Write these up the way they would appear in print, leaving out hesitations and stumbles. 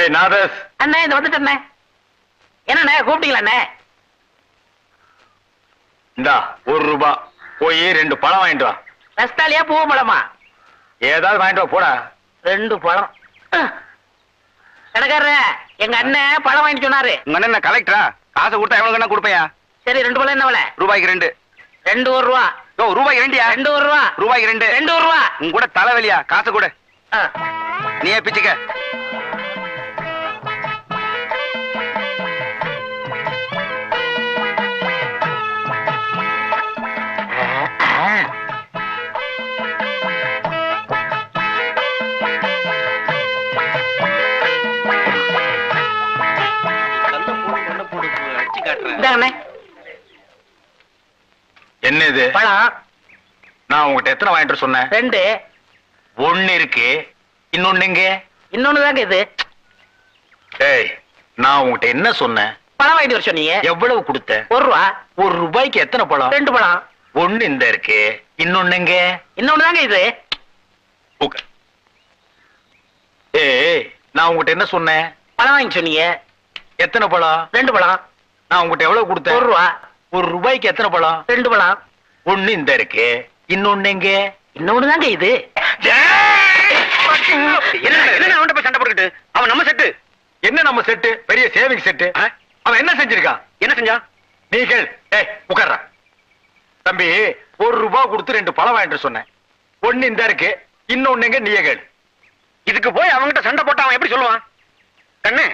ஏய் நாதஸ் அண்ணே இந்த வந்துட்டேண்ணே. என்னண்ணே கூப்பிட்டீங்களா அண்ணே? இந்தா ₹1 போய் 2 பழம் வாங்கிட்டு வா. ரஸ்தாலியா பூ பழமா? ஏதாவது வாங்கிட்டு வா போடா. 2 பழம். கடைக்காரர எங்க அண்ணன் பழம் வாங்கிட்டு சொன்னாரு. உங்க அண்ணன் கலெக்டரா? காசை கொடுத்தா எவ்வளவு கொடுப்பையா? சரி 2 பழம் என்ன விலை? ரூபாய்க்கு 2. 2 ரூபா. ஓ ரூபாய்க்கு 2யா? 2 ரூபா. ரூபாய்க்கு 2. 2 ரூபா. உங்க கூட தலைவலியா? காசு கூட நீயே பிச்சுக்க. என்ன இது பழம்? நான் உங்ககிட்ட எத்தனை வாங்கிட்டு சொன்னேன்? 2. 1 இருக்கு, இன்னொன்னு எங்க? இன்னொன்னு தாங்க இது. ஏய் நான் உங்ககிட்ட என்ன சொன்னேன்? பழம் வாங்கிட்டு வர சொன்னீங்க. எவ்வளவு கொடுத்த? ₹1. ₹1 எத்தனை பழம்? 2 பழம். 1 இந்த இருக்கு, இன்னொன்னு எங்க? இன்னொன்னு தாங்க இது. ஏய் நான் உங்ககிட்ட என்ன சொன்னேன்? பழம் வாங்கி சொன்னீங்க. எத்தனை பழம்? 2 பழம். நான் உங்ககிட்ட எவ்வளவு கொடுத்தேன்? ₹1. எத்தனை பழம்? 2 பழம். 1 இந்த இருக்கு, இன்னொன்னு எங்க? இன்னொன்னு தாங்க இது. என்ன அவன்கிட்ட போய் சண்டை போட்டுக்கிட்டு? அவன் நம்ம செட்டு. என்ன நம்ம செட்டு? பெரிய சேவிங் செட்டு. அவன் என்ன செஞ்சிருக்கான்? என்ன செஞ்சா? நீ கேள். ஏய் உட்கார்றா. தம்பி ₹1 கொடுத்து 2 பழம் வாங்கிட்டு சொன்னேன். 1 இந்த இருக்கு, இன்னொன்னு எங்க? நீயே கேள். இதுக்கு போய் அவன்கிட்ட சண்டை போட்டு அவன் எப்படி சொல்லுவான்? கண்ணு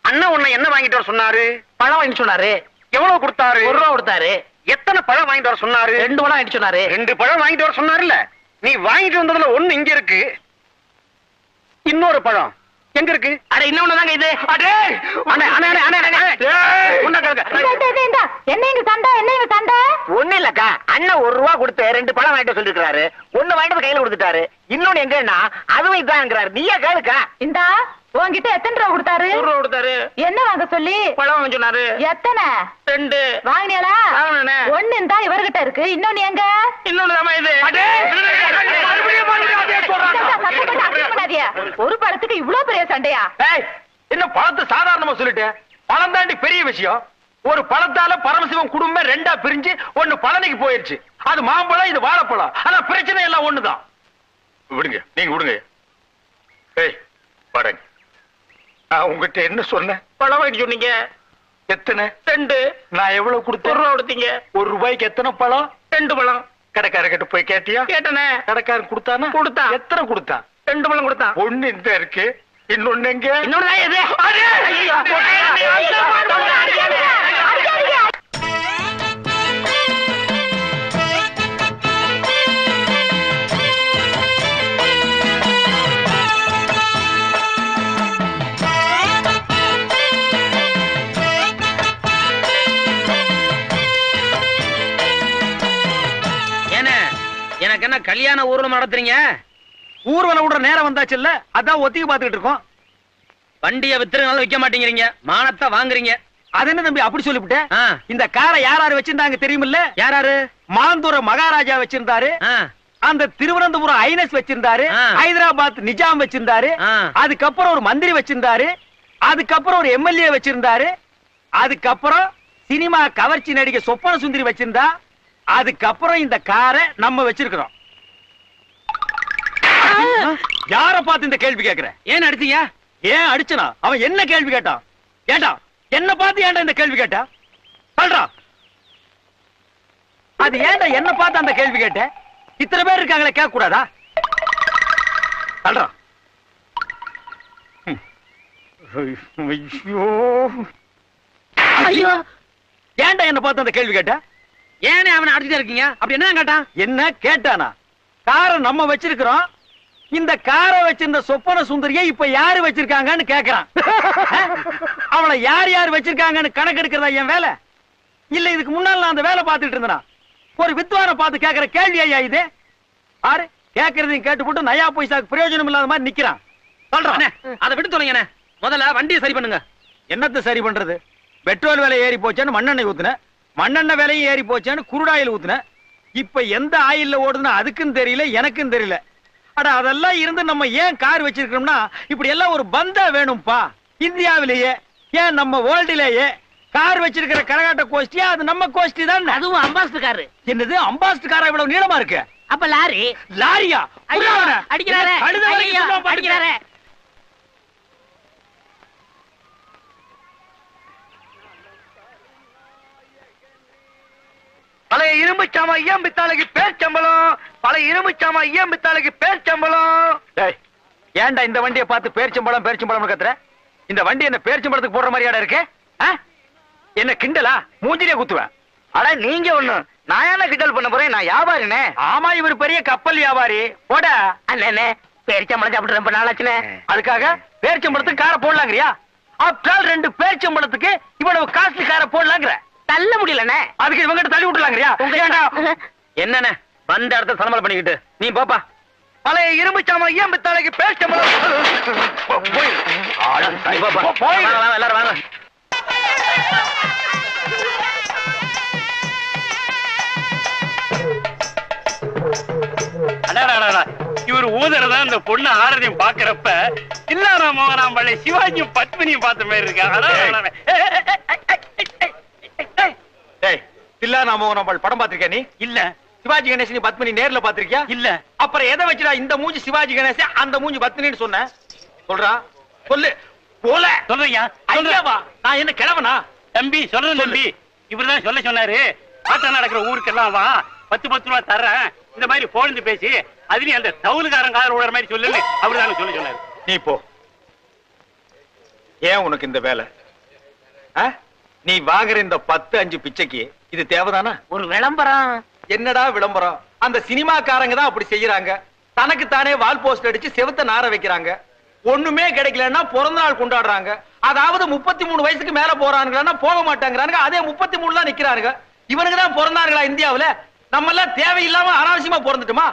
அண்ணன் உன்னை என்ன வாங்கிட்டு வர சொன்னாரு? பழம் வாங்கிட்டு சொன்னாரு. எவ்வளவு கொடுத்தாரு? ₹1 கொடுத்தாரு. எத்தனை பழம் வாங்கிட்டு வர சொன்னாரு? 2 பழம் வாங்கிட்டு சொன்னாரு. 2 பழம் வாங்கிட்டு வர சொன்னாருல்ல. நீ வாங்கிட்டு வந்ததுல 1 இங்க இருக்கு, இன்னொரு பழம் எங்க இருக்கு? அட இன்னொன்னு தாங்க இது. என்ன எங்க சண்டை? என்ன எங்க சண்டை? ஒண்ணு இல்லக்கா, அண்ணன் ₹1 கொடுத்து 2 பழம் வாங்கிட்டு சொல்லிருக்காரு. 1 வாங்கிட்டு கையில கொடுத்துட்டாரு. இன்னொன்னு எங்கன்னா அதுவும் இதாங்கிறாரு. நீயே கேளுக்கா. இந்தா உன்கிட்ட எத்தனை ரூபா கொடுத்தாரு? ₹1 கொடுத்தாரு. என்ன வாங்க சொல்லி? பழம் வாங்க சொன்னாரு. எத்தனை? 2. வாங்கினியாலா? வாங்கினே. 1 இந்தா இவர்கிட்ட இருக்கு, இன்னொன்னு எங்க? இன்னொன்னு தாமா இது. ஒரு பழத்துக்கு இவ்வளவு பெரிய சண்டையா? என்ன பழத்தை சாதாரணமா சொல்லிட்டேன். பழம் தாண்டி பெரிய விஷயம். ஒரு பழத்தால பரமசிவம் குடும்பம் 2ஆ பிரிஞ்சு 1 பழனிக்கு போயிருச்சு. அது மாம்பழம், இது வாழைப்பழம். ஆனா பிரச்சனை எல்லாம் ஒண்ணுதான். விடுங்க, நீங்க விடுங்க. ஏய் பாருங்க, நான் உங்ககிட்ட என்ன சொன்னேன்? பழம் வாங்கிட்டு சொன்னீங்க. எத்தனை? 2. நான் எவ்வளவு கொடுத்தேன்? ₹1 கொடுத்தீங்க. ₹1 எத்தனை பழம்? 2 பழம். கடைக்காரர்கிட்ட போய் கேட்டியா? கேட்டனே. கடைக்காரன் கொடுத்தானா? கொடுத்தான். எத்தனை கொடுத்தான்? 2 பழம் கொடுத்தான். 1 இந்த இருக்கு, இன்னொன்னு எங்க? இன்னொன்னு தான் இது. எனக்கு என்ன கல்யாண ஊர்வலம் நடத்துறீங்க? ஊர்வலம் விடுற நேரம் வந்தாச்சு இல்ல, அதான் ஒத்திக்கு பாத்துக்கிட்டு இருக்கோம். வண்டியை வித்துறதுனால விற்க மாட்டேங்கிறீங்க, மானத்தை வாங்குறீங்க. அது என்ன தம்பி அப்படி சொல்லிவிட்டேன்? இந்த காரை யாராரு வச்சிருந்தாங்க தெரியுமில்ல? யாராரு? மாந்தூர மகாராஜா வச்சிருந்தாரு, அந்த திருவனந்தபுரம் ஐனஸ் வச்சிருந்தாரு, ஹைதராபாத் நிஜாம் வச்சிருந்தாரு, அதுக்கப்புறம் ஒரு மந்திரி வச்சிருந்தாரு, அதுக்கப்புறம் ஒரு எம்எல்ஏ வச்சிருந்தாரு, அதுக்கப்புறம் சினிமா கவர்ச்சி நடிகை சொப்பன சுந்தரி வச்சிருந்தா, அதுக்கப்புறம் இந்த காரை நம்ம வச்சிருக்கிறோம். யார பார்த்து இந்த கேள்வி கேட்கிற? ஏன் அடிச்சீங்க? ஏன் அடிச்சனா? அவன் என்ன கேள்வி கேட்டான்? ஏண்டா என்ன பார்த்து ஏன்டா இந்த கேள்வி கேட்டா? சொல்றா. அது ஏன்டா என்ன பார்த்து அந்த கேள்வி கேட்ட? இத்தனை பேர் இருக்காங்களே, கேட்க கூடாதா? சொல்றா. ஐயோ ஐயோ, ஏன்டா என்ன பார்த்து அந்த கேள்வி கேட்ட? ஏனே அவனை அடிச்சுட்டே இருக்கீங்க? அப்படி என்ன கேட்டான்? என்ன கேட்டானா? காரை நம்ம வச்சிருக்கிறோம், இந்த காரை வச்சிருந்த சொப்பன சுந்தரியை இப்ப யாரு வச்சிருக்காங்கன்னு கேக்குறான். அவளை யார் யார் வச்சிருக்காங்கன்னு கணக்கெடுக்கிறதா என் வேலை? இல்ல இதுக்கு முன்னால நான் அந்த வேலை பார்த்துட்டு இருந்தேனா? ஒரு வித்வானை பார்த்து கேட்கிற கேள்வி ஐயா இது? ஆறு கேட்கறதையும் கேட்டு போட்டு நயா பைசாக்கு பிரயோஜனம் இல்லாத மாதிரி நிக்கிறான். சொல்றான். அதை விட்டு தொலைங்க. முதல்ல வண்டியை சரி பண்ணுங்க. என்னத்தை சரி பண்றது? பெட்ரோல் விலை ஏறி போச்சேன்னு மண்ணெண்ணெய் ஊத்துன, மண்ணெண்ணெய் விலையும் ஏறி போச்சேன்னு குருடாயில் ஊத்துன. இப்ப எந்த ஆயில்ல ஓடுதுன்னு அதுக்கும் தெரியல, எனக்கும் தெரியல. அட அதெல்லாம் இருந்து நம்ம ஏன் கார் வச்சிருக்கோம்னா இப்படி எல்லாம் ஒரு பந்தா வேணும்பா. இந்தியாவிலேயே ஏன் நம்ம வேர்ல்டுலேயே கார் வச்சிருக்கிற கரகாட்ட கோஷ்டியா அது நம்ம கோஷ்டி தான். அதுவும் அம்பாஸ்டர் காரு. என்னது அம்பாஸ்டர் காரா இவ்வளவு நீளமா இருக்கு? அப்ப லாரி. லாரியா? அடிக்கிறாரே அடிக்கிறாரே. பழைய இரும்பு சாமா ஐயம் பித்தாளுக்கு பேர் சம்பளம். பழைய இரும்பு சாமா ஐயம் பித்தாளுக்கு பேர் சம்பளம். ஏன்டா இந்த வண்டியை பார்த்து பேர்ச்சம்பளம் பேர்ச்சம்பளம் கத்துற? இந்த வண்டி என்ன பேர்ச்சம்பளத்துக்கு போடுற மாதிரியாடா இருக்கு? என்ன கிண்டலா? மூஞ்சிலே குத்துவேன். அட நீங்க ஒண்ணு, நான் என்ன கிண்டல் பண்ண போறேன்? நான் வியாபாரினே. ஆமா, இவர் பெரிய கப்பல் வியாபாரி. போட அண்ணே பேரிச்சம்பளம் சாப்பிட்டு ரொம்ப நாளாச்சுனே. அதுக்காக பேர்ச்சம்பளத்துக்கு காரை போடலாங்கிறியா? ஆப்டால் 2 பேர்ச்சம்பளத்துக்கு இவ்வளவு காஸ்ட்லி காரை போடலாங்கிற? தள்ள முடியலண்ணே. அதுக்கு இவங்கிட்ட தள்ளி விட்டுலாங்கிறியா? என்னண்ணே வந்த இடத்த சலமல் பண்ணிக்கிட்டு நீ போப்பா. பழைய இரும்பு சாமா ஐயம் பித்தாளுக்கு பேர்ச்சம்பளம். எல்லாரும் வாங்க. இவர் ஊதறதா இந்த பொண்ணு ஆரதியும் பாக்குறப்ப இல்லாரா மோகனாம்பள்ளி சிவாஜியும் பத்மினியும் பார்த்த மாதிரி இருக்கா. தில்லானா மோகனாம்பாள் படம் பாத்திருக்கியா நீ? இல்ல. சிவாஜி கணேசன் நீ பத்மினி நேர்ல பாத்திருக்கியா? இல்ல. அப்புறம் எதை வச்சுடா இந்த மூஞ்சி சிவாஜி கணேசன் அந்த மூஞ்சி பத்மினின்னு சொன்ன? சொல்றா சொல்லு. போல சொல்றீங்க. ஐயாவா? நான் என்ன கிழவனா? தம்பி சொல்றேன் தம்பி. இவர்தான் சொல்ல சொன்னாரு. ஆட்டம் நடக்கிற ஊருக்கெல்லாம் வா 10 ரூபா தர்றேன். இந்த மாதிரி போழ்ந்து பேசி அதுலயும் அந்த தவுலுக்காரன் காதல் விடுற மாதிரி சொல்லு. அவருதான சொல்ல சொன்னாரு. நீ போ. ஏன் உனக்கு இந்த வேலை? நீ வாங்குற இந்த 10-5 பிச்சைக்கு இது தேவைதானா? ஒரு விளம்பரம். என்னடா விளம்பரம்? அந்த சினிமாக்காரங்க தான் அப்படி செய்யறாங்க. தனக்கு தானே வால் போஸ்ட் அடிச்சு செவுத்த நார வைக்கிறாங்க. ஒண்ணுமே கிடைக்கலன்னா பிறந்த நாள் கொண்டாடுறாங்க. அதாவது 33 வயசுக்கு மேல போறானுங்களா போக மாட்டாங்கிறானுங்க. அதே 33 தான் நிக்கிறானுங்க. இவனுக்கு தான் பிறந்தார்களா இந்தியாவுல? நம்ம எல்லாம் தேவையில்லாம அனாவசியமா பிறந்துட்டுமா?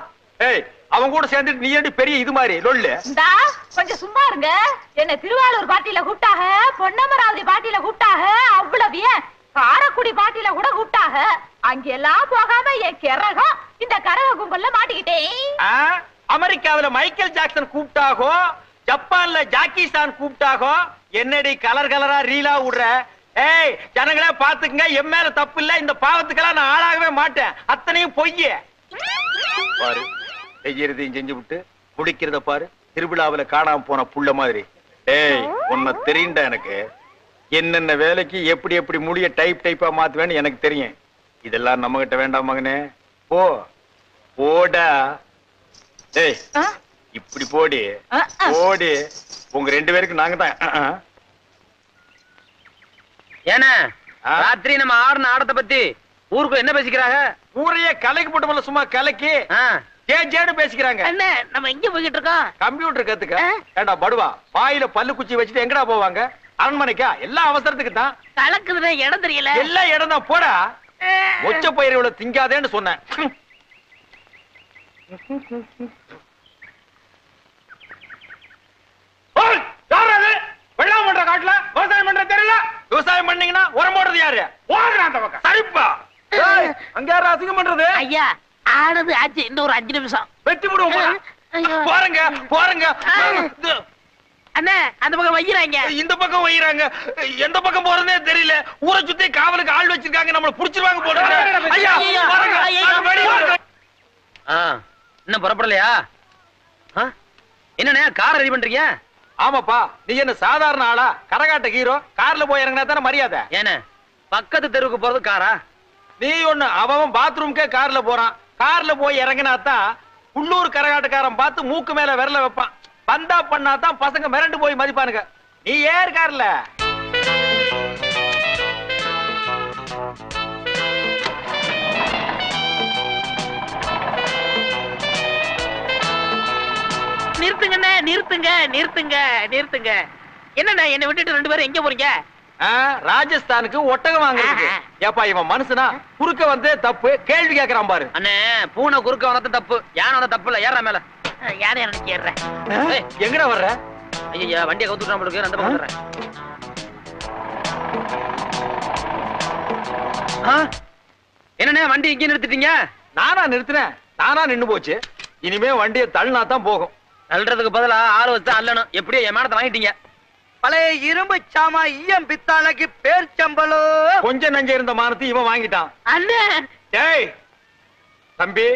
ஏய், அவங்க கூட சேர்ந்துட்டு நீ ஏண்டி பெரிய இது மாதிரி லொல்லு? கொஞ்சம் சும்மா இருங்க. என்ன திருவாரூர் பாட்டியில கூப்பிட்டாக, பொன்னமராவதி பாட்டியில கூப்பிட்டாக, அவ்வளவு ஏன் காரக்குடி பாட்டியில கூட கூப்பிட்டாக. அங்கெல்லாம் போகாம என் கிறகம் இந்த கரக கும்பல்ல மாட்டிக்கிட்டேன். அமெரிக்காவில மைக்கேல் ஜாக்சன் கூப்பிட்டாகோ, ஜப்பான்ல ஜாக்கி சான் கூப்பிட்டாகோ. என்னடி கலர் கலரா ரீலா விடுற? ஏய் ஜனங்களே பாத்துக்குங்க, என் மேல தப்பு இல்ல. இந்த பாவத்துக்கெல்லாம் நான் ஆளாகவே மாட்டேன். அத்தனையும் பொய்ய பாரு. செய்யறதையும் செஞ்சு விட்டு முடிக்கிறத பாரு. திருவிழாவில காணாம போன புள்ள மாதிரி. ஏய் உன்னை தெரியுண்டா எனக்கு. என்னென்ன வேலைக்கு எப்படி எப்படி முடிய டைப்பா மாத்துவேன்னு எனக்கு தெரியும். இதெல்லாம் நம்ம கிட்ட வேண்டாம் மகனே. போ போடா. ஏய் இப்படி போடி போடி. உங்க 2 பேருக்கு நாங்க தான். ஏன்னா ராத்திரி நம்ம ஆடின ஆடத்தை பத்தி ஊருக்கு என்ன பேசிக்கிறாங்க? ஊரையே கலைக்கு போட்டு சும்மா கலைக்கு ஜேஜேன்னு பேசிக்கிறாங்க. அண்ணே நம்ம எங்க போய்கிட்டு இருக்கோம்? கம்ப்யூட்டர் கத்துக்க. ஏண்டா படுவா, வாயில பல்லு குச்சி வச்சுட்டு எங்கடா போவாங்க? அரண்மனைக்கா? எல்லா அவசரத்துக்கு தான். கலக்குதுன்னு இடம் தெரியல. எல்லா இடம் தான். போடா. மொச்ச பயிர் இவ்வளவு திங்காதேன்னு சொன்னேன். வெள்ளாம பண்ற காட்டுல விவசாயம் பண்ற தெரியல. விவசாயம் பண்ணீங்கன்னா உரம் போடுறது யாரு? சரிப்பா. அங்க யாரும் அசிங்கம் பண்றது? ஐயா ஆனது ஆச்சு. இன்னும் ஒரு 5 நிமிஷம் வெட்டி விடுவோம். போறங்க போறங்க. அண்ணே அந்த பக்கம் வைக்கிறாங்க, இந்த பக்கம் வைக்கிறாங்க. எந்த பக்கம் போறதே தெரியல. ஊரை சுத்தி காவலுக்கு ஆள் வச்சிருக்காங்க. நம்மள புடிச்சிருவாங்க போடுறாங்க. ஐயா இன்னும் புறப்படலையா? என்னண்ணே கார் ரெடி பண்றீங்க? ஆமாப்பா. நீ என்ன சாதாரண ஆளா? கரகாட்ட ஹீரோ. கார்ல போய் இறங்கினா தானே மரியாதை. ஏன பக்கத்து தெருவுக்கு போறது காரா? நீ ஒண்ணு அவன் பாத்ரூம்க்கே கார்ல போறான். கார்ல போய் இறங்கினா தான் உள்ளூர் கரகாட்டக்காரன் பார்த்து மூக்கு மேல விரல வைப்பான். பந்தா பண்ணா தான் பசங்க மிரண்டு போய் மதிப்பானுங்க. நீ ஏர் கார்ல. நிறுத்துங்கண்ணே, நிறுத்துங்க நிறுத்துங்க நிறுத்துங்க. என்னண்ணா என்னை விட்டுட்டு 2 பேரும் எங்க போறீங்க? ராஜஸ்தானுக்கு ஒட்டகம் வாங்குறதுக்கு. ஏப்பா இவன் மனுஷனா? குறுக்க வந்து தப்பு கேள்வி கேக்குறான் பாரு. அண்ணே பூனை குறுக்க வந்தது தப்பு, யானை வந்த தப்பு இல்ல. ஏற மேல. யாரை எனக்கு ஏறுறேன். எங்கடா வர்ற? ஐயா வண்டியை கவுத்துட்டு நம்மளுக்கு அந்த பக்கம் வர்றேன். என்னண்ணே வண்டி இங்கே நிறுத்திட்டீங்க? நானா நிறுத்தினேன்? நானா நின்னு போச்சு. இனிமே வண்டியை தள்ளினா தான் போகும். தள்ளுறதுக்கு பதிலா ஆள் வச்சு அல்லணும். எப்படியோ என் மேடத்தை வாங்கிட்டீங்க. பழைய இரும்பு சாமா ஈயம் பித்தாளைக்கு பேர்ச்சம்பளோ. கொஞ்சம் நஞ்ச இருந்த மானத்தை இவன் வாங்கிட்டான். அண்ணே டேய் தம்பி,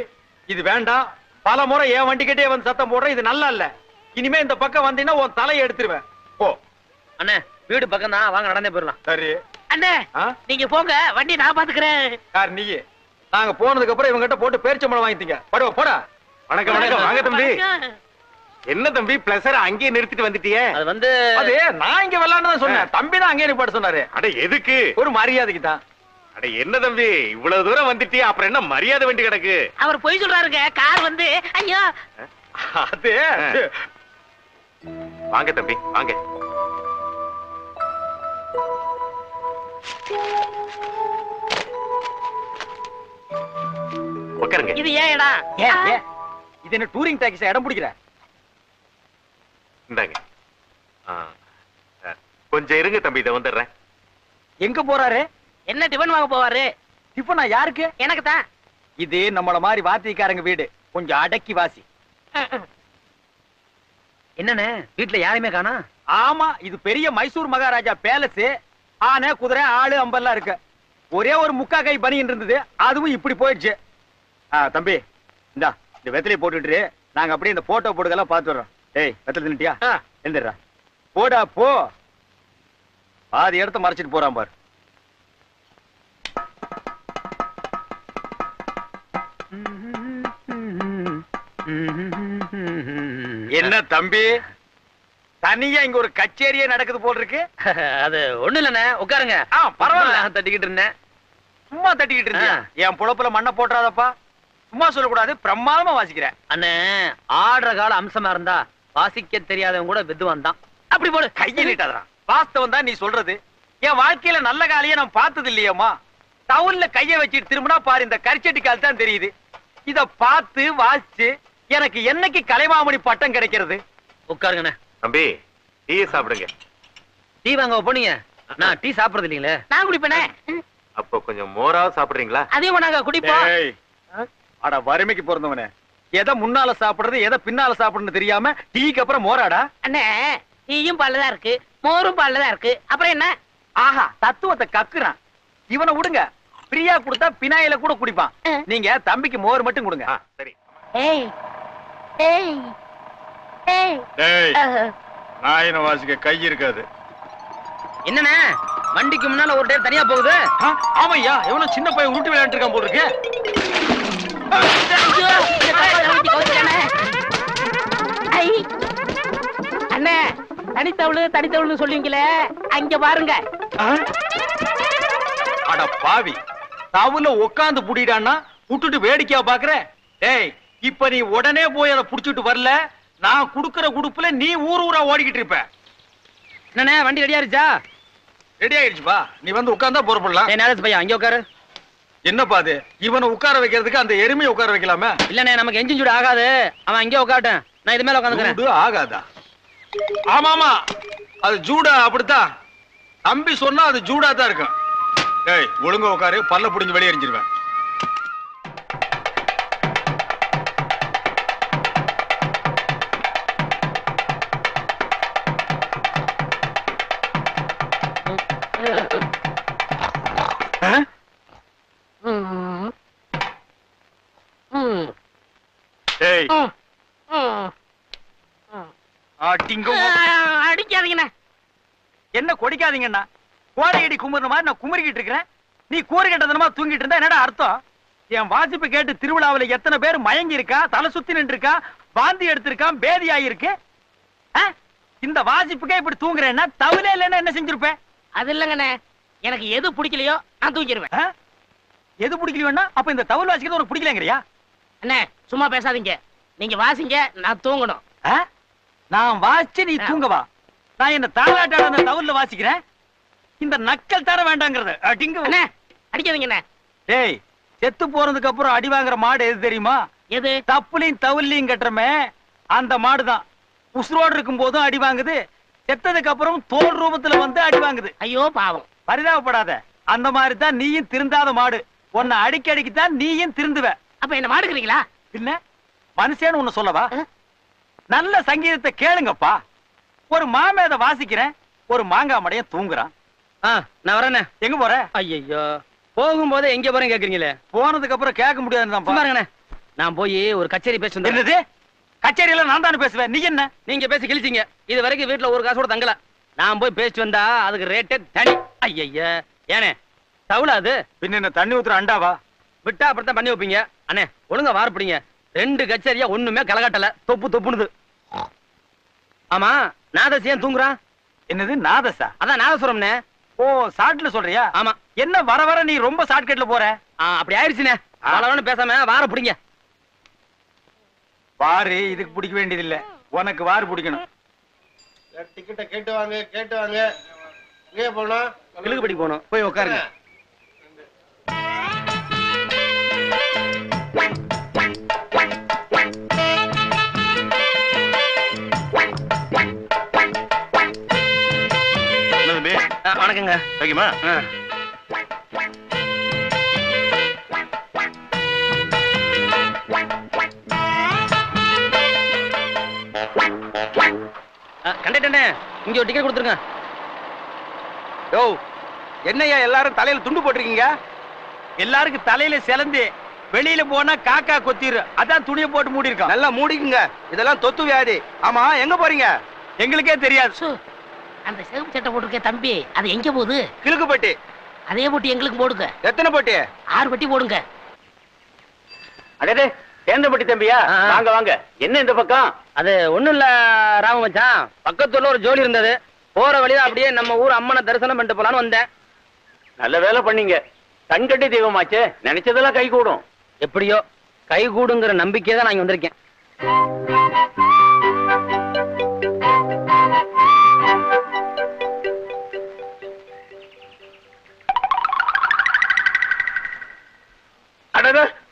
இது வேண்டாம். பல முறை என் வண்டிக்கிட்டே வந்து சத்தம் போடுற, இது நல்லா இல்ல. இனிமே இந்த பக்கம் வந்தீங்கன்னா உன் தலையை எடுத்துருவேன். போ. அண்ணே வீடு பக்கம் தான், வாங்க நடந்தே போயிடலாம். சரி. அண்ணே நீங்க போங்க, வண்டி நான் பாத்துக்கிறேன். யார் நீ? நாங்க போனதுக்கு அப்புறம் இவங்க கிட்ட போட்டு பேரிச்சம்பழம் வாங்கிட்டீங்க. படுவா போடா. வணக்கம் வணக்கம். வாங்க தம்பி. என்ன தம்பி பிளஸர் அங்கேயே நிறுத்திட்டு வந்துட்டியே? அது வந்து அது நான் இங்க விளையாண்டு தான் சொன்னேன். தம்பி தான் அங்கேயே நிப்பாட்ட சொன்னாரு. அட எதுக்கு? ஒரு மரியாதைக்கு தான். அட என்ன தம்பி இவ்வளவு தூரம் வந்துட்டியே, அப்புறம் என்ன மரியாதை வேண்டி கிடக்கு? அவர் பொய் சொல்றாருங்க. கார் வந்து ஐயோ. அது வாங்க தம்பி வாங்க. உட்காருங்க. இது ஏன் இடம்? இது என்ன டூரிங் டாக்ஸி இடம் பிடிக்கிற? இந்தாங்க. கொஞ்சம் இருங்க தம்பி, இதை வந்துடுறேன். எங்க போறாரு? என்ன டிபன் வாங்க போவாரு? டிஃபனா யாருக்கு? எனக்கு தான். இது நம்மள மாதிரி வாத்திக்காரங்க வீடு. கொஞ்சம் அடக்கி வாசி. என்னண்ணே வீட்டுல யாருமே காணா? ஆமா, இது பெரிய மைசூர் மகாராஜா பேலஸ். ஆனை குதிரை ஆளு அம்பெல்லாம் இருக்கு. ஒரே ஒரு முக்கா கை பனின்னு இருந்தது, அதுவும் இப்படி போயிடுச்சு. தம்பி இந்தா இந்த வெத்தலையை போட்டுட்டு நாங்க அப்படியே இந்த போட்டோ போட்டுக்கெல்லாம் பாத்துறோம். ஏய் வெத்தலை தின்னுட்டியா? எழுந்துடுறா. போடா போ. பாதி இடத்த மறைச்சிட்டு போறான் பாரு. என்ன தம்பி தனியா இங்க ஒரு கச்சேரியே நடக்குது போல் இருக்கு? அது ஒண்ணு இல்லண்ணே, உட்காருங்க. பரவாயில்ல. தட்டிக்கிட்டு இருந்தேன். சும்மா தட்டிக்கிட்டு இருந்தியா? என் புழப்புல மண்ணை போட்டுறாதப்பா. சும்மா சொல்லக்கூடாது, பிரமாதமா வாசிக்கிறேன். அண்ணே ஆடுற கால அம்சமா இருந்தா வாசிக்க தெரியாதவன் கூட வித்துவான் தான். அப்படி போடு. கையை நீட்டாதா. வாஸ்தவம் தான் நீ சொல்றது. என் வாழ்க்கையில நல்ல காலையே நான் பார்த்தது இல்லையம்மா. டவுன்ல கைய வச்சுட்டு திரும்பினா பாரு இந்த கரிச்சட்டி கால் தான் தெரியுது. இத பார்த்து வாசிச்சு எனக்கு என்னைக்கு கலைமாமணி பட்டம் கிடைக்கிறது? உட்காருங்கண்ணே. தம்பி டீ சாப்பிடுங்க. டீ வாங்க போனீங்க? நான் டீ சாப்பிடுறது இல்லீங்களே. நான் குடிப்பேனே. அப்போ கொஞ்சம் மோராவது சாப்பிடுறீங்களா? அதையும் நாங்க குடிப்போம். அட வறுமைக்கு பிறந்தவனே, எதை முன்னால சாப்பிடுறது எதை பின்னால சாப்பிடுறது தெரியாம டீக்கு அப்புறம் மோராடா? அண்ணே டீயும் பால்லதான் இருக்கு, மோரும் பால்லதான் இருக்கு, அப்புறம் என்ன? ஆஹா, தத்துவத்தை கக்குறான். இவனை விடுங்க, பிரியா கொடுத்தா பினாயில கூட குடிப்பான். நீங்க தம்பிக்கு மோர் மட்டும் கொடுங்க. சரி. ஏய் ஏய் ஏய் டேய் நாயின வாசிக்க கை இருக்காது. என்னண்ணே வண்டிக்கு முன்னால ஒரு டைம் தனியா போகுது? ஆமையா, எவனோ சின்ன பையன் உருட்டு விளையாண்டு இருக்கான் போல இருக்கு. அண்ணே தனித்தவளு சொல்லுவீங்களே, அங்க பாருங்க. அட பாவி, தவுல உட்காந்து புடிடான்னா விட்டுட்டு வேடிக்கையா பாக்குற? டேய் இப்ப நீ உடனே போய் அதை புடிச்சிட்டு வரல, நான் குடுக்கற குடுப்புல நீ ஊர் ஊரா ஓடிக்கிட்டு இருப்ப. என்னண்ணே வண்டி ரெடியா இருச்சா? ரெடி ஆயிடுச்சுப்பா, நீ வந்து உட்கார்ந்தா புறப்படலாம். நேரத்து பையன் அங்க உட்காரு. என்னப்பா அது, இவனை உட்கார வைக்கிறதுக்கு அந்த எருமையை உட்கார வைக்கலாமே? இல்லண்ணே நமக்கு என்ஜின் சூடு ஆகாது, அவன் அங்கே உட்காட்டேன், நான் இது மேல உட்காந்துக்கிறேன். சூடு ஆகாதா? ஆமாமா, அது ஜூடா. அப்படித்தான் தம்பி சொன்னா, அது ஜூடா தான் இருக்கும். டேய் ஒழுங்கா உட்காரு, பல்ல புடிஞ்சு வெளியே எரிஞ்சிருவேன். அடிக்காதீங்கண்ணா. என்ன கொடிக்காதீங்கண்ணா? கோடையடி குமுற மாதிரி நான் குமுறிக்கிட்டு இருக்கிறேன், நீ கூறு கட்டதனமா தூங்கிட்டு இருந்தா என்னடா அர்த்தம்? என் வாசிப்பு கேட்டு திருவிழாவில எத்தனை பேர் மயங்கி இருக்கா, தலை சுத்தி நின்று இருக்கா, வாந்தி எடுத்திருக்கான், பேதியாயிருக்கு. இந்த வாசிப்புக்கே இப்படி தூங்குறேன்னா தவில இல்லைன்னா என்ன செஞ்சிருப்பேன்? அது இல்லங்கண்ணே, எனக்கு எது பிடிக்கலையோ நான் தூங்கிடுவேன். எது பிடிக்கலையோன்னா அப்ப இந்த தவில் வாசிக்கிறது உனக்கு பிடிக்கலங்கிறியா? அண்ணே சும்மா பேசாதீங்க, நீங்க வாசிங்க, நான் தூங்கணும். நான் வாசிச்சு நீ தூங்கவா? நான் என்ன தாளாட்டாட அந்த தவில வாசிக்கிறேன்? இந்த நக்கல் தர வேண்டாங்கிறது. அண்ணே அடிக்காதீங்கண்ணே. டேய் செத்து போறதுக்கு அப்புறம் அடி வாங்குற மாடு எது தெரியுமா? எது? தப்புலையும் தவிலையும் கட்டுறமே அந்த மாடுதான். உசுரோடு இருக்கும் போதும் அடி வாங்குது, செத்ததுக்கு அப்புறம் தோல் ரூபத்துல வந்து அடி வாங்குது. ஐயோ பாவம். பரிதாபப்படாத, அந்த மாதிரி தான் நீயும் திருந்தாத மாடு. உன்னை அடிக்கடிக்கு தான் நீயும் திருந்துவ. அப்ப என்ன மாடுக்கிறீங்களா? பின்ன மனுஷன்னு ஒண்ணு சொல்லவா? நல்ல சங்கீதத்தை கேளுங்கப்பா. ஒரு மாமேத வாசிக்கிறேன், ஒரு மாங்காய் மடைய தூங்குறான். நான் வரேண்ணே. எங்க போற? ஐயோ, போகும்போதே எங்க போறேன் கேக்குறீங்களே? போனதுக்கு அப்புறம் கேட்க முடியாதுதான். பாருங்கண்ணே, நான் போய் ஒரு கச்சேரி பேச வந்தேன். என்னது கச்சேரியில? நான் தானே பேசுவேன், நீ என்ன? நீங்க பேசி கிழிச்சிங்க. இது வரைக்கும் வீட்டுல ஒரு காசு கூட தங்கல. நான் போய் பேசிட்டு வந்தா அதுக்கு ரேட்டே தனி. ஐயா ஏனே தவுளா அது? பின்ன என்ன தண்ணி ஊத்துற அண்டாவா? விட்டா அப்படித்தான் பண்ணி வைப்பீங்க. அண்ணே ஒழுங்கா வாரப்பிடிங்க. 2 கச்சேரியா ஒண்ணுமே கலகாட்டல, தொப்பு தொப்புனுது. ஆமா, நாதஸ் ஏன் தூங்குறான்? என்னது நாதஸா? அதான் நாதசுரம்னே. ஓ, ஷார்ட்ல சொல்றியா? ஆமா. என்ன வர வர நீ ரொம்ப ஷார்ட்கட்ல போற? அப்படி ஆயிடுச்சுனே. பலவனு பேசாம வார பிடிங்க. வாரு இதுக்கு பிடிக்க வேண்டியது இல்ல, உனக்கு வாரு பிடிக்கணும். டிக்கெட்டை கேட்டு வாங்க, கேட்டு வாங்க. எங்கே போனோம்? இழுக்குப்படி போகணும். போய் உட்காருங்க. வணக்கங்க. ஓகேமா? கண்டக்டர்னே, இங்க ஒரு டிக்கெட் கொடுத்துருங்க. யோ, என்னையா எல்லாரும் தலையில துண்டு போட்டிருக்கீங்க? எல்லாருக்கும் தலையில சிலந்து வெளியில போனா காக்கா கொத்திரு, அதான் துணியை போட்டு மூடி இருக்கோம். நல்லா மூடிக்குங்க, இதெல்லாம் தொத்து வியாதி. ஆமா, எங்க போறீங்க? எங்களுக்கே தெரியாது. அந்த சிவப்பு சட்டை போட்டிருக்க தம்பி, அது எங்க போகுது? கிழக்கு பட்டி. அதே போட்டி எங்களுக்கு போடுங்க. எத்தனை பட்டி? 6 பட்டி போடுங்க. அடே சேந்தப்பட்டி தம்பியா, வாங்க வாங்க. என்ன இந்த பக்கம்? அது ஒண்ணும் இல்ல ராம மச்சான், பக்கத்துல ஒரு ஜோலி இருந்தது. போற வழியில அப்படியே நம்ம ஊர் அம்மனை தரிசனம் பண்ணிட்டு போலான்னு வந்தேன். நல்ல வேலை பண்ணீங்க. கண்கட்டி தெய்வமாச்சே, நினைச்சதெல்லாம் கை கூடும். எப்படியோ கை கூடுங்கிற நம்பிக்கை தான் நான் இங்க வந்திருக்கேன்.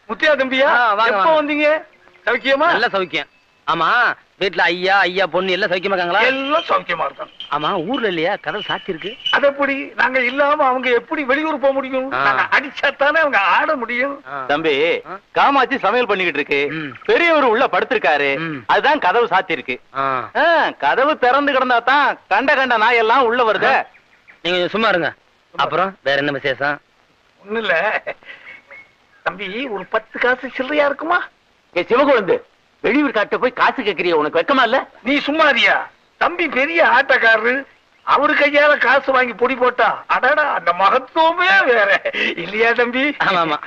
முத்தியா தம்பியா, எப்ப வந்தீங்க? சௌக்கியமா? நல்ல சௌக்கியம். ஆமா, வீட்டுல ஐயா பொண்ணு எல்லாம் சௌக்கியமா இருக்காங்களா? எல்லாம் சௌக்கியமா இருக்காங்க. ஆமா, ஊர்ல இல்லையா கதவு சாத்தி இருக்கு? அது எப்படி? நாங்க இல்லாம அவங்க எப்படி வெளியூர் போக முடியும்? நாங்க அடிச்சாத்தானே அவங்க ஆட முடியும். தம்பி, காமாட்சி சமையல் பண்ணிக்கிட்டு இருக்கு, பெரியவர் உள்ள படுத்திருக்காரு, அதுதான் கதவு சாத்தி இருக்கு. கதவு திறந்து கிடந்தா தான் கண்ட நாய் எல்லாம் உள்ள வருது. நீங்க சும்மா இருங்க. அப்புறம் வேற என்ன விசேஷம்? ஒண்ணு இல்ல தம்பி, ஒரு 10 காசு சில்லறையா இருக்குமா? ஏ சிவகுழந்து, வெளியூர் காட்ட போய் காசு கேட்கறிய, உனக்கு வெக்கமா இல்ல? நீ சும்மாரியா? தம்பி பெரிய ஆட்டக்காரரு, அவரு கையால காசு வாங்கி பொடி போட்டா அடடா, அந்த மகத்துவமே வேற இல்லையா தம்பி? ஆமா.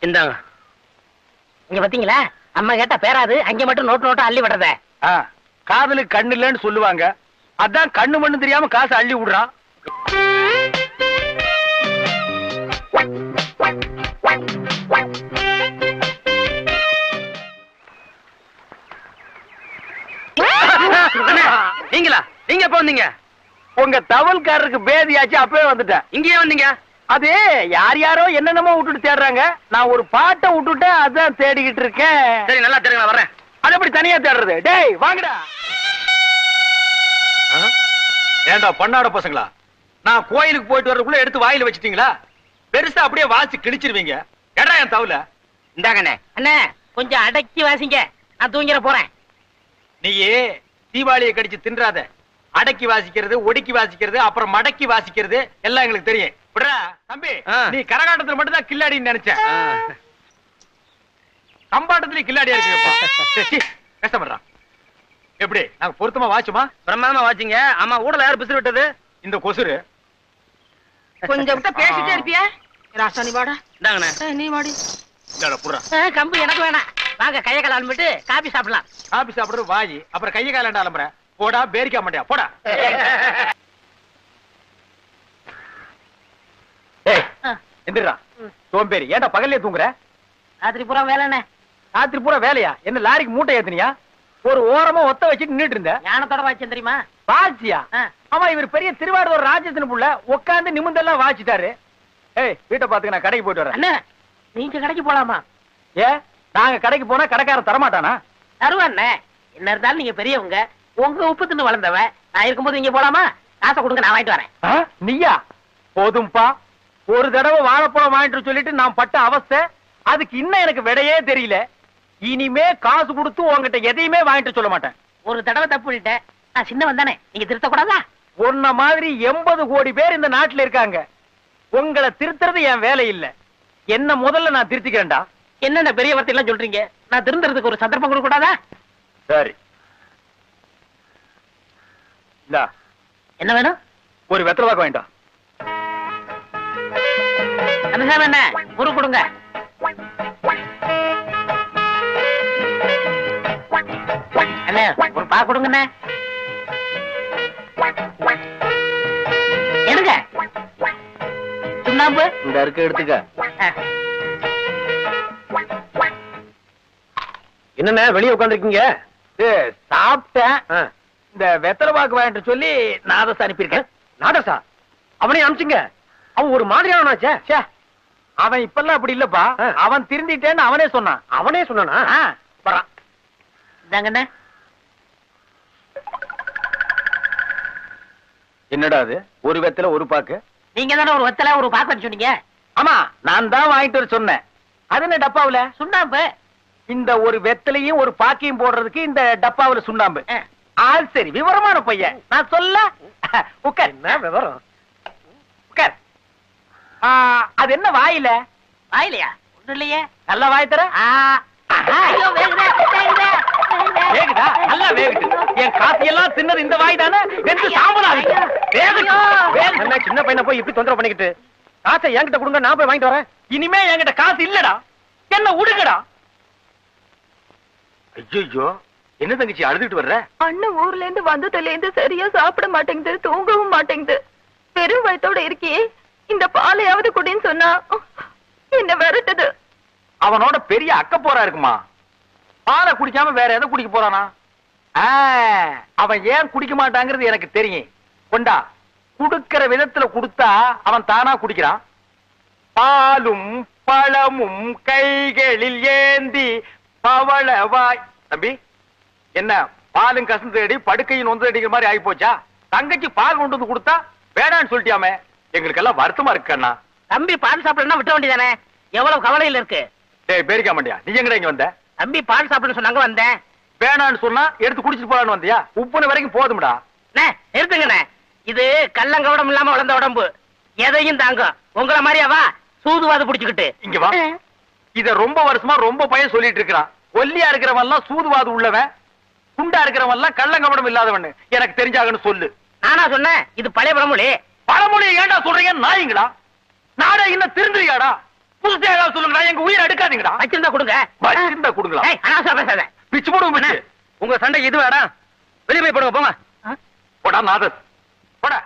இந்தாங்க. இங்க பாத்தீங்களா, அம்மா கேட்டா பேராது, அங்க மட்டும் நோட்டா அள்ளி விடுறத. காதலுக்கு கண்ணு இல்லன்னு சொல்லுவாங்க, அதான் கண்ணு மண்ணு தெரியாம காசு அள்ளி விடுறான். நீங்களா? நீங்க எப்ப வந்தீங்க? உங்க தவல்காரருக்கு பேதியாச்சு, அப்பவே வந்துட்டேன். இங்கேயே வந்தீங்க? அது யாரோ என்னென்னமோ விட்டுட்டு தேடுறாங்க, நான் ஒரு பாட்டை விட்டுட்டேன், அதான் தேடிக்கிட்டு இருக்கேன். சரி, நல்லா தேடுங்க, நான் வர்றேன். அது எப்படி தனியா தேடுறது? டேய் வாங்கடா. ஏண்டா பண்ணாட பசங்களா, நான் கோயிலுக்கு போயிட்டு வர்றதுக்குள்ள எடுத்து வாயில வச்சிட்டீங்களா? பெருசா அப்படியே வாசி கிழிச்சிருவீங்க. எடா என் தவுல. இந்தாங்கண்ணே. அண்ணே கொஞ்சம் அடக்கி வாசிங்க, நான் தூங்கிட போறேன். நீயே தீபாவளியை கடிச்சு தின்றாத. அடக்கி வாசிக்கிறது, ஒடுக்கி வாசிக்கிறது, அப்புறம் மடக்கி வாசிக்கிறது எல்லாம் எங்களுக்கு தெரியும். விடுறா தம்பி, நீ கரகாட்டத்துல மட்டும் தான் கில்லாடின்னு நினைச்சேன். கம்பாட்டத்துல கில்லாடியா இருக்கு. கஷ்டப்படுறான். எப்படி நாங்க பொருத்தமா வாச்சுமா? பிரம்மாதமா வாச்சிங்க. ஆமா, ஊடல யாரு பிசிறு விட்டது? இந்த கொசுரு. கொஞ்சம் பேசிட்டே இருப்பியா? ராசா நீ வாடா. இந்தாங்கண்ணே. நீ வாடி. புடுறா. கம்பு எனக்கு வேணாம். வாங்க கையை கால அலம்பிட்டு காபி சாப்பிடலாம். காபி சாப்பிடுறது வாயி, அப்புறம் கையை காலாண்டா அலம்புற. போடா, பேரிக்கா மாட்டியா போடா. எந்திரா சோம்பேறி, ஏன்டா பகல்லே தூங்குற? ராத்திரி பூரா வேலைண்ணே. ராத்திரி பூரா வேலையா? என்ன லாரிக்கு மூட்டை ஏத்துனியா? ஒரு ஓரமா ஒத்த வச்சுட்டு நின்னுட்டு இருந்த. ஞானத்தோட வாச்சேன் தெரியுமா? வாச்சியா? ஆமா, இவர் பெரிய திருவாரூர் ராஜத்தின் புள்ள, உட்காந்து நிமிந்தெல்லாம் வாச்சிட்டாரு. ஏய், வீட்டை பாத்துக்க, நான் கடைக்கு போயிட்டு வரேன். அண்ணே, நீங்க கடைக்கு போலாமா? ஏ, நாங்க கடைக்கு போனா கடைக்காரன் தரமாட்டானா? தருவாண்ணே. என்ன இருந்தாலும் நீங்க பெரியவங்க, உங்க உப்பு தின்னு வளர்ந்தவ. நான் இருக்கும்போது இங்க போலாமா? காசை கொடுங்க, நான் வாங்கிட்டு வரேன். நீயா? போதும்பா, ஒரு தடவை வாழைப்பழம் வாங்கிட்டு சொல்லிட்டு நான் பட்ட அவஸ்தை, அதுக்கு இன்னும் எனக்கு விடையே தெரியல. இனிமே காசு கொடுத்து உங்ககிட்ட எதையுமே வாங்கிட்டு சொல்ல மாட்டேன். ஒரு தடவை தப்பு பண்ணிட்டேன். நான் சின்னவன் தானே, நீங்க திருத்தக்கூடாதா? உன்ன மாதிரி 80 கோடி பேர் இந்த நாட்டுல இருக்காங்க. உங்களை திருத்துறது என் வேலை இல்ல. என்ன முதல்ல நான் திருத்திக்கிறேன்டா. என்னென்ன பெரிய வார்த்தை எல்லாம் சொல்றீங்க? நான் திருந்துறதுக்கு ஒரு சந்தர்ப்பம் கொடுக்க கூடாதா? சரி, என்ன வேணும்? ஒரு வெத்தலை பாக்க வேண்டாம். கந்தசாமி என்ன முறு கொடுங்க. அண்ணே ஒரு பா கொடுங்கண்ணே. எடுங்க. சுண்ணாம்பு இந்த இருக்க எடுத்துக்க. என்னண்ணே வெளியே உட்காந்துருக்கீங்க? சாப்பிட்டேன். இந்த வெத்தலை பாக்கு வாங்கிட்டு சொல்லி நாதசா அனுப்பியிருக்கேன். நாதசா? அவனையும் அனுப்பிச்சுங்க. அவன் ஒரு மாதிரியானாச்சே. அவன் இப்பெல்லாம் அப்படி இல்லப்பா. அவன் திருந்திட்டேன்னு அவனே சொன்னான். அவனே சொன்னானா? வரான். இந்தாங்கண்ணே. என்னடா அது? ஒரு வெத்தலை ஒரு பாக்கு. நீங்க தானே ஒரு வெத்தலை ஒரு பாக்கு சொன்னீங்க. ஆமா, நான் தான் வாங்கிட்டு வர சொன்னேன். அது என்ன டப்பாவுல? சுண்ணாம்பு. இந்த ஒரு வெத்தலையும் ஒரு பாக்கையும் போடுறதுக்கு இந்த டப்பாவுல சுண்ணாம்பு. சரி, விவரமான பையன். நான் சொல்ல உட்கார். என்ன விவரம்? உட்கார். அது என்ன வாயில? வாயிலையா? ஒண்ணும் இல்லையே. நல்லா வாய் தர. ஐயோ, வேகுதா, வேகுதா, வேகுதா. வேகுதா? நல்லா வேகுது. என் காசியெல்லாம் தின்னது இந்த வாய் தானே. வெந்து சாம்பலாகுது. வேகுது. சின்ன பையனை போய் இப்படி தொந்தரவு பண்ணிக்கிட்டு. காசை என்கிட்ட கொடுங்க, நான் போய் வாங்கிட்டு வரேன். இனிமே என்கிட்ட காசு இல்லடா. என்ன உடுங்கடா. ஐயோ, என்ன தங்கச்சி அழுதுட்டு வர்ற? அண்ணன் ஊர்ல இருந்து வந்ததுல இருந்து சரியா சாப்பிட மாட்டேங்குது, தூங்கவும் மாட்டேங்குது. பெரும் வயத்தோட இருக்கியே, இந்த பாலையாவது குடின்னு சொன்னா என்ன விரட்டுது. அவனோட பெரிய அக்க போரா இருக்குமா? பாலை குடிக்காம வேற எதை குடிக்க போறானா? அவன் ஏன் குடிக்க மாட்டாங்கிறது எனக்கு தெரியும். கொண்டா, குடுக்கிற விதத்துல குடுத்தா அவன் தானா குடிக்கிறான். பாலும் பழமும் கைகளில் ஏந்தி பவளவாய். தம்பி, என்ன பாலும் கசந்து அடி படுக்கையும் நொந்து அடிக்கிற மாதிரி ஆகி போச்சா? தங்கச்சி பால் கொண்டு வந்து கொடுத்தா வேடான்னு சொல்லிட்டியாமே. எங்களுக்கு எல்லாம் வருத்தமா இருக்கு அண்ணா. தம்பி பால் சாப்பிடணும்னா விட்ட வேண்டியதானே? எவ்வளவு கவலையில இருக்கு. டேய் பேரிக்க மாட்டியா? நீ எங்கடா இங்க வந்த? தம்பி பால் சாப்பிடணும் சொன்னாங்க, வந்தேன். வேணான்னு சொன்னா எடுத்து குடிச்சிட்டு போலான்னு வந்தியா? உப்புன வரைக்கும் போதும்டா. நிறுத்துங்கண்ணே. இது கள்ளங்கவடம் இல்லாம வளர்ந்த உடம்பு, எதையும் தாங்கும். உங்களை மாதிரியாவா சூதுவாது புடிச்சுக்கிட்டு. இங்க வா. இத ரொம்ப வருஷமா ரொம்ப பையன் சொல்லிட்டு இருக்கிறான். ஒல்லியா இருக்கிறவன் எல்லாம் சூதுவாது உள்ளவன், குண்டா இருக்கிறவன் எல்லாம் கள்ளங்கவடம் இல்லாதவன். எனக்கு தெரிஞ்சாகன்னு சொல்லு. நானா சொன்னேன்? இது பழைய பழமொழி. பழமொழியை ஏன்டா சொல்றீங்க? நாயங்களா? நாடா இன்னும் திருந்துறியாடா? புதுசா ஏதாவது சொல்லுங்கடா. எங்க உயிரை எடுக்காதீங்கடா. வச்சிருந்தா கொடுங்க. வச்சிருந்தா கொடுங்களா? பேசாத. பிச்சு போடுவோம். பிச்சு. உங்க சண்டை இது வேடா. வெளியே போய் போடுங்க, போங்க. போடா நாதஸ், போடா.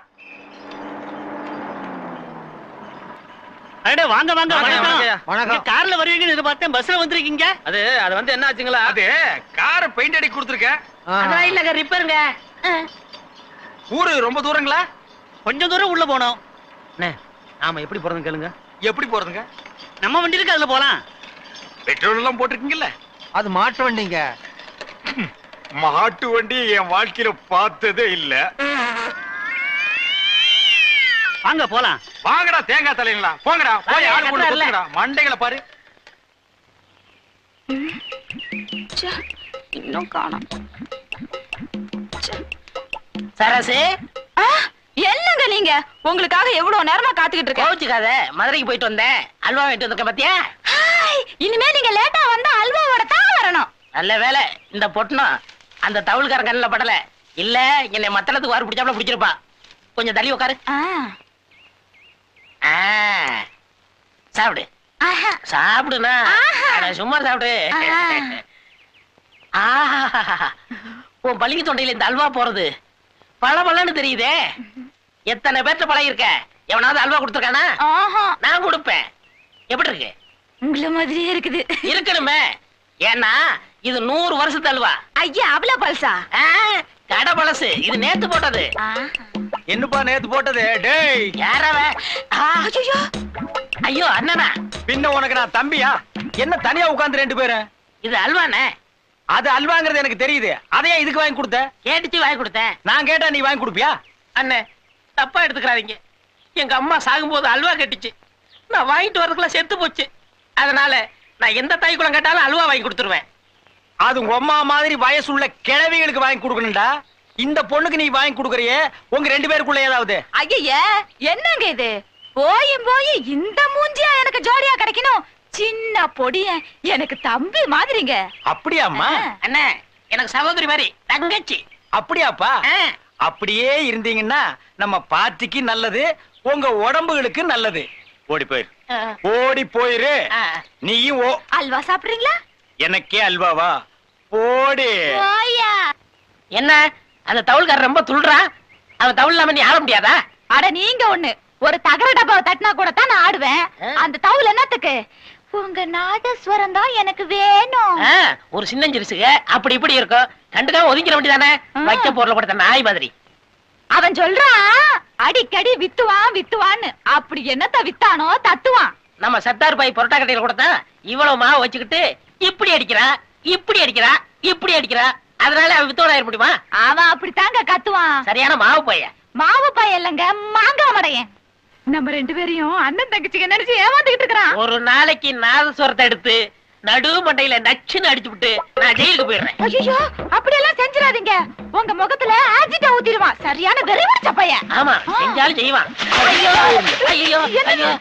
அடே வாங்க வாங்க. வணக்கம். கார்ல வருவீங்கன்னு எதிர்பார்த்தேன், பஸ்ல வந்திருக்கீங்க. அது வந்து என்ன ஆச்சுங்களா? அது காரை பெயிண்ட் அடி கொடுத்துருக்கேன். அதெல்லாம் இல்லங்க, ரிப்பேருங்க. ஊரு ரொம்ப தூரங்களா? கொஞ்சம் தூரம் உள்ள போனோம். நாம எப்படி போறதுன்னு கேளுங்க. எப்படி போறதுங்க? நம்ம வண்டி இருக்கு, அதுல போலாம். பெட்ரோல் எல்லாம் போட்டிருக்கீங்கல்ல? அது மாட்டு வண்டிங்க. மாட்டு வண்டி என் வாழ்க்கையில பார்த்ததே இல்ல. வாங்க போலாம். வாங்கடா தேங்காய் தலைங்களா, போங்கடா. போய் ஆளு கொண்டு கொடுங்கடா. மண்டைகளை பாரு. இன்னும் காணோம். சரசு, என்னங்க நீங்க? உங்களுக்காக எவ்வளவு நேரமா காத்துக்கிட்டு இருக்கேன். கோச்சுக்காத. மதுரைக்கு போயிட்டு வந்தேன், அல்வா வாங்கிட்டு வந்திருக்க பாத்தியா? இனிமே நீங்க லேட்டா வந்தா அல்வாவோட தான் வரணும். நல்ல வேலை இந்த பொட்டணும் அந்த தவுள்காரன் கண்ணுல படல. இல்ல என்னை மத்தளத்துக்கு வாரு பிடிச்சாப்ல பிடிச்சிருப்பா. கொஞ்சம் தள்ளி உட்காரு. சாப்பிடு சாப்பிடுனா. சும்மா சாப்பிடு. உன் பள்ளிக்கு தொண்டையில இந்த அல்வா போறது பழபழன்னு தெரியுதே. எத்தனை பேர்ட்ட பழகி இருக்க? எவனாவது அல்வா கொடுத்துருக்கானா? நான் கொடுப்பேன். எப்படி இருக்கு? உங்கள மாதிரியே இருக்குது. இருக்கணுமே, ஏன்னா இது 100 வருஷத்து அல்வா. ஐயா அவ்வளவு பழசா? கடை பழசு. இது நேத்து போட்டது. என்னப்பா நேத்து போட்டது? டேய் யாரவ? ஐயோ அண்ணனா. பின்ன உனக்கு நான் தம்பியா? என்ன தனியா உட்கார்ந்து 2 பேரும்? இது அல்வானே. அது அல்வாங்கிறது எனக்கு தெரியுது. அதையே இதுக்கு வாங்கி கொடுத்த? கேட்டுச்சு வாங்கி கொடுத்தேன். நான் கேட்டா நீ வாங்கி கொடுப்பியா? அண்ணே தப்பா எடுத்துக்கிறாதீங்க. எங்க அம்மா சாகும்போது அல்வா கட்டிச்சு. நான் வாங்கிட்டு வரதுக்குள்ள செத்து போச்சு. அதனால நான் எந்த தாய் குளம் கேட்டாலும் அல்வா வாங்கி கொடுத்துருவேன். அது உங்க அம்மா மாதிரி வயசுள்ள கிழவிகளுக்கு வாங்கி கொடுக்கணும்டா. இந்த பொண்ணுக்கு நீ வாங்கி கொடுக்கறியே, உங்க 2 பேருக்குள்ள ஏதாவது? ஐயா என்னங்க இது? போய் இந்த மூஞ்சியா எனக்கு ஜோடியா கிடைக்கணும்? சின்ன பொடிய எனக்கு தம்பி மாதிரிங்க. அப்படியாம்மா? அண்ணே எனக்கு சகோதரி மாதிரி தங்கச்சி. அப்படியாப்பா? அப்படியே இருந்தீங்கன்னா நம்ம பார்ட்டிக்கு நல்லது, உங்க உடம்புகளுக்கு நல்லது. ஓடி போயிரு, ஓடி போயிரு. நீயும் அல்வா சாப்பிடுறீங்களா? எனக்கே அல்வாவா? போடி. என்ன அந்த தவுள்காரர் ரொம்ப துள்றான்? அவன் தவுள் இல்லாம நீ ஆட முடியாதா? அட நீங்க ஒண்ணு, ஒரு தகர டப்பாவை தட்டினா கூட தான் நான் ஆடுவேன். அந்த தவுள் என்னத்துக்கு? உங்க நாதஸ்வரம் தான் எனக்கு வேணும். ஒரு சின்னஞ்சிரிசுக அப்படி இப்படி இருக்கும், கண்டுக்காம ஒதுங்கிட வேண்டியதானே? வைக்க பொருள் கொடுத்த நாய் மாதிரி. அவன் சொல்றான் அடிக்கடி வித்துவான்னு. அப்படி என்னத்த வித்தானோ தத்துவான். நம்ம சத்தார் பாய் பொரோட்டா கடையில கொடுத்தா இவ்வளவு மாவு வச்சுக்கிட்டு இப்படி அடிக்கிறா, இப்படி அடிக்கிறா, இப்படி அடிக்கிறா. அதனால அவன் வித்தோட ஆயிட முடியுமா? அவன் அப்படித்தாங்க கத்துவான். சரியான மாவு பையன். மாவு பையன் இல்லங்க, மாங்காய் மடையன். நம்ம 2 பேரையும் அண்ணன் தங்கச்சிங்க நினைச்சு ஏமாந்துகிட்டு இருக்கிறான். ஒரு நாளைக்கு நாதஸ்வரத்தை எடுத்து நடு மண்டையில நச்சுன்னு அடிச்சு விட்டு நான் ஜெயிலுக்கு போயிடுறேன். ஐயோ அப்படி எல்லாம் செஞ்சிடாதீங்க, உங்க முகத்துல ஆசிட்டா ஊத்திடுவான். சரியான வெறி பிடிச்ச பையன். ஆமா செஞ்சாலும் செய்வான். ஐயோ ஐயோ ஐயோ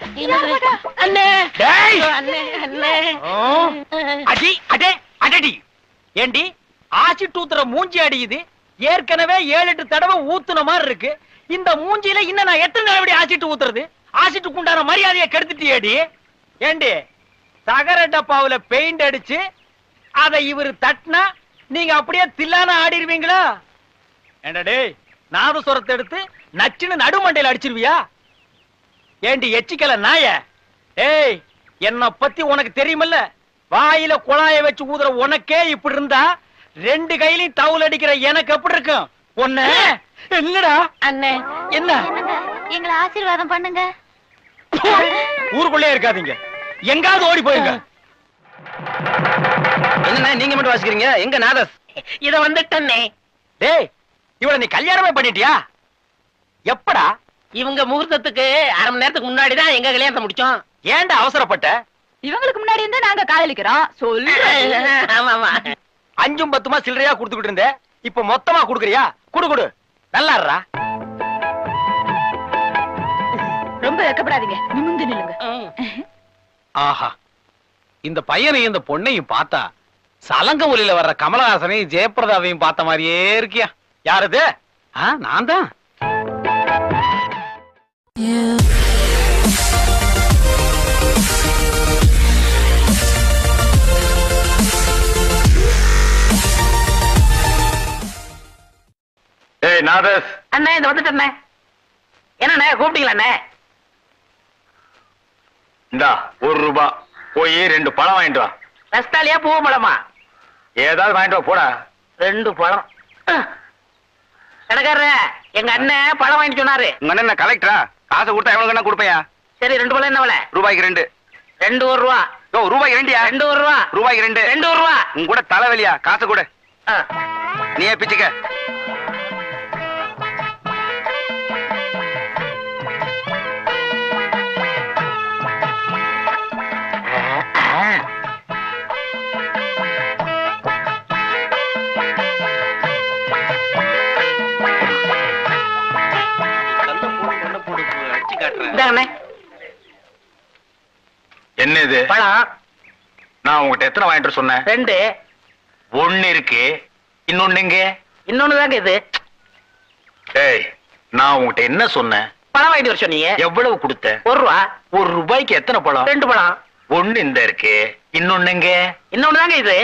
அண்ணே அண்ணே அண்ணே. அடி அடே அடடி. ஏண்டி ஆசிட் ஊத்துற மூஞ்சி அடியுது? ஏற்கனவே 7-8 தடவை ஊத்துன மாதிரி இருக்கு. இந்த மூஞ்சியில இன்னும் நான் எத்தனை தடவை ஆசிட் ஊத்துறது? ஆசிட்டுக்கு உண்டான மரியாதையை கெடுத்துட்டியேடி. ஏண்டி தகர டப்பாவுல பெயிண்ட் அடிச்சு அதை இவரு தட்டினா நீங்க அப்படியே தில்லான ஆடிடுவீங்களா? ஏண்டா டேய், நாதஸ்வரத்தை எடுத்து நச்சுன்னு நடுமண்டையில அடிச்சிருவியா? ஏண்டி எச்சிக்கல நாய? ஏய், என்ன பத்தி உனக்கு தெரியுமல்ல? வாயில குழாய வச்சு ஊதுற உனக்கே இப்படி இருந்தா 2 கையிலையும் தவுல் அடிக்கிற எனக்கு எப்படி இருக்கும்? ஒண்ணு என்னடா அண்ணே. என்ன? எங்களை ஆசீர்வாதம் பண்ணுங்க. ஊருக்குள்ளே இருக்காதீங்க, எங்காவது ஓடி போயிருங்க. என்ன நீங்க மட்டும் வாசிக்கிறீங்க? எங்க நாதஸ்? இத வந்துட்டே. டேய், இவள நீ கல்யாணமே பண்ணிட்டியா? எப்படா? இவங்க முகூர்த்தத்துக்கு 1/2 மணி நேரத்துக்கு முன்னாடி தான் எங்க கல்யாணத்தை முடிச்சோம். ஏன்டா அவசரப்பட்ட? இவங்களுக்கு முன்னாடி இருந்தா நாங்க காதலிக்கிறோம். சொல்லு. ஆமா ஆமா. 5 10 சில்லறையா கொடுத்துக்கிட்டு இருந்த, இப்ப மொத்தமா குடுக்குறியா? குடு நல்லாடுறா. ரொம்ப வெக்கப்படாதீங்க, நிமிந்து நில்லுங்க. ஆஹா, இந்த பையனையும் இந்த பொண்ணையும் பார்த்தா சலங்க ஒலியில வர்ற கமலஹாசனையும் ஜெயபிரதாவையும் பார்த்த மாதிரியே இருக்கியா? யாரது? நான் தான். ஏய் நாதஸ். அண்ணே இந்த வந்துட்டே. என்னண்ணே கூப்பிட்டீங்களா? அண்ணே இந்தா 1 ரூபா, போய் 2 பழம் வாங்கிட்டு வா. ரஸ்தாலியா பூ பழமா? ஏதாவது வாங்கிட்டு வா போடா. 2 பழம். கடைக்காரர எங்க அண்ணன் பழம் வாங்கிட்டு சொன்னாரு. உங்க அண்ணன் கலெக்டரா? காசை கொடுத்தா எவ்வளவு கண்ணா கொடுப்பையா? சரி 2 பழம் என்ன விலை? ரூபாய்க்கு 2. 2 1 ரூபா. ஓ ரூபாய்க்கு 2யா? 2 1 ரூபா. ரூபாய்க்கு 2. 2 1 ரூபா. உங்க கூட தலைவலியா? காசை கொடு. நீயே பிச்சுக்க. என்ன இது? பழம். நான் உங்ககிட்ட எத்தனை வாங்கிட்டு சொன்னேன்? 2. 1 இருக்கு, இன்னொன்னு எங்க? இன்னொன்னு தாங்க இது. ஏய், நான் உங்ககிட்ட என்ன சொன்னேன்? பழம் வாங்கிட்டு வர சொன்னீங்க. எவ்வளவு கொடுத்த? 1 ரூபா. 1 ரூபாய்க்கு எத்தனை பழம்? 2 பழம். 1 இந்த இருக்கு, இன்னொன்னு எங்க? இன்னொன்னு தாங்க இது.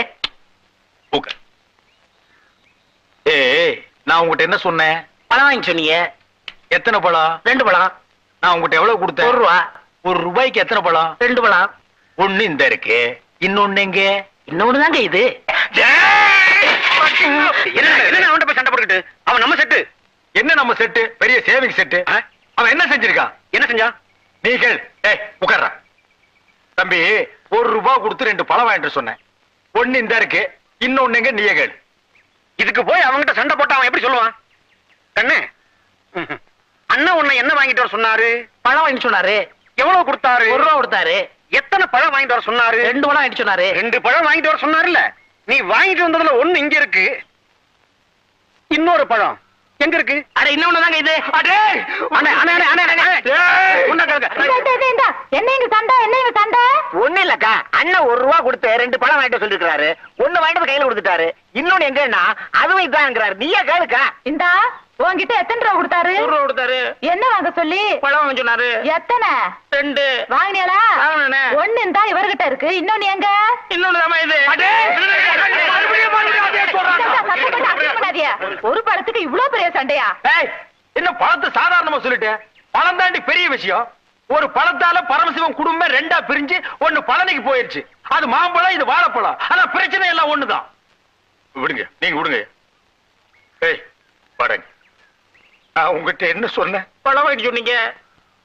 ஏய், நான் உங்ககிட்ட என்ன சொன்னேன்? பழம் வாங்கி சொன்னீங்க. எத்தனை பழம்? 2 பழம். நான் உங்ககிட்ட எவ்வளவு கொடுத்தேன்? 1 ரூபா. 1 ரூபாய்க்கு எத்தனை பழம்? 2 பழம். 1 இந்த இருக்கு, இன்னொன்னு எங்க? இன்னொன்னு தாங்க இது. என்ன அவன்கிட்ட போய் சண்டை போட்டுக்கிட்டு? அவன் நம்ம செட்டு. என்ன நம்ம செட்டு? பெரிய சேவிங் செட்டு. அவன் என்ன செஞ்சிருக்கான்? என்ன செஞ்சான்? நீ கேள். ஏய் உட்கார்றா. தம்பி, 1 ரூபாய் கொடுத்து 2 பழம் வாங்கிட்டு சொன்னேன். 1 இந்த இருக்கு, இன்னொன்னு எங்க? நீயே கேள். இதுக்கு போய் அவன்கிட்ட சண்டை போட்டா அவன் எப்படி சொல்லுவான்? கண்ணு, அண்ணா உன்னை என்ன வாங்கிட்டு வர சொன்னாரு? பழம் வாங்கி சொன்னாரு. எவ்வளவு கொடுத்தாரு? 1 ரூபா கொடுத்தாரு. எத்தனை பழம் வாங்கிட்டு வர சொன்னாரு? 2 பழம் ஆயிட்டு சொன்னாரு. 2 பழம் வாங்கிட்டு வர சொன்னாருல்ல. நீ வாங்கிட்டு வந்ததுல 1 இங்க இருக்கு, இன்னொரு பழம் எங்க இருக்கு? அட இன்னொன்னு தாங்க இது. அடே அண்ணே அண்ணே அண்ணே அண்ணே என்ன இங்க சண்டை, என்ன இங்க சண்டை? ஒண்ணு இல்லக்கா, அண்ணன் 1 ரூபா கொடுத்து 2 பழம் வாங்கிட்டு சொல்லிருக்காரு. 1 வாங்கிட்டு கையில கொடுத்துட்டாரு, இன்னொன்னு எங்கன்னா அதுவும் இதாங்கிறாரு. நீயே கேளுக்கா. இந்தா உன்கிட்ட எத்தனை ரூபா கொடுத்தாரு? 100 ரூபா கொடுத்தாரு. என்ன வாங்க சொல்லி? பழம் வாங்க சொன்னாரு. எத்தனை? 2 வாங்கினியாளா? வாங்கினேன். 1 இந்தா இவர்கிட்ட இருக்கு, இன்னொன்னு எங்க? இன்னொன்னு தாமா இது. ஒரு பழத்துக்கு இவ்வளவு பெரிய சண்டையா? என்ன பழத்தை சாதாரணமா சொல்லிட்டேன், பழம் தாண்டி பெரிய விஷயம். ஒரு பழத்தால பரமசிவம் குடும்பம் 2ஆ பிரிஞ்சு 1 பழனிக்கு போயிருச்சு. அது மாம்பழம், இது வாழைப்பழம். ஆனா பிரச்சனை எல்லாம் ஒண்ணுதான். விடுங்க, நீங்க விடுங்க. ஏய் பாருங்க, நான் உங்ககிட்ட என்ன சொன்னேன்? பழம் வாங்கிட்டு சொன்னீங்க.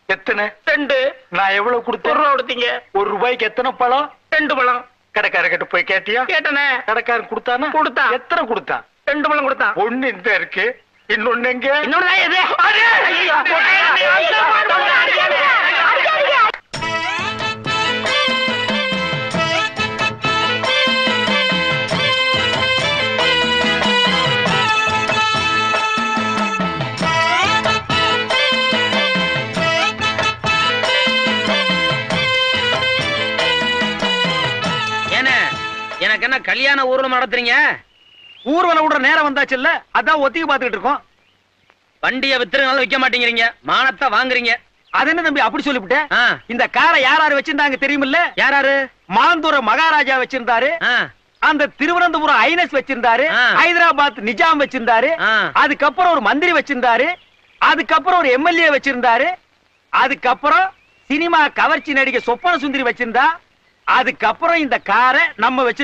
எத்தனை? 2. நான் எவ்வளவு கொடுத்தேன்? 1 ரூபா கொடுத்தீங்க. 1 ரூபாய்க்கு எத்தனை பழம்? 2 பழம். கடைக்காரர்கிட்ட போய் கேட்டியா? கேட்டனே. கடைக்காரன் கொடுத்தானா? கொடுத்தான். எத்தனை கொடுத்தான்? 2 பழம் கொடுத்தான். 1 இந்த இருக்கு, இன்னொன்னு எங்க? இன்னொன்னு தான் இது. எனக்கு என்ன கல்யாண ஊர்வலம் நடத்துறீங்க? ஊர்வலம் விடுற நேரம் வந்தாச்சு இல்ல, அதான் ஒத்திக்கு பாத்துக்கிட்டு இருக்கோம். வண்டியை வித்துறதுனால விற்க மாட்டேங்கிறீங்க, மானத்தை வாங்குறீங்க. அது என்ன தம்பி அப்படி சொல்லிவிட்டேன்? ஆ. இந்த காரை யாராரு வச்சிருந்தாங்க தெரியுமில்ல? யாராரு? மாந்தூர மகாராஜா வச்சிருந்தாரு, ஆ. அந்த திருவனந்தபுரம் ஐனஸ் வச்சிருந்தாரு, ஆ. ஹைதராபாத் நிஜாம் வச்சிருந்தாரு, ஆ. அதுக்கப்புறம் ஒரு மந்திரி வச்சிருந்தாரு, அதுக்கப்புறம் ஒரு எம்எல்ஏ வச்சிருந்தாரு, அதுக்கப்புறம் சினிமா கவர்ச்சி நடிகை சொப்பன சுந்தரி வச்சிருந்தா, அதுக்கப்புறம் இந்த காரை நம்ம வச்சு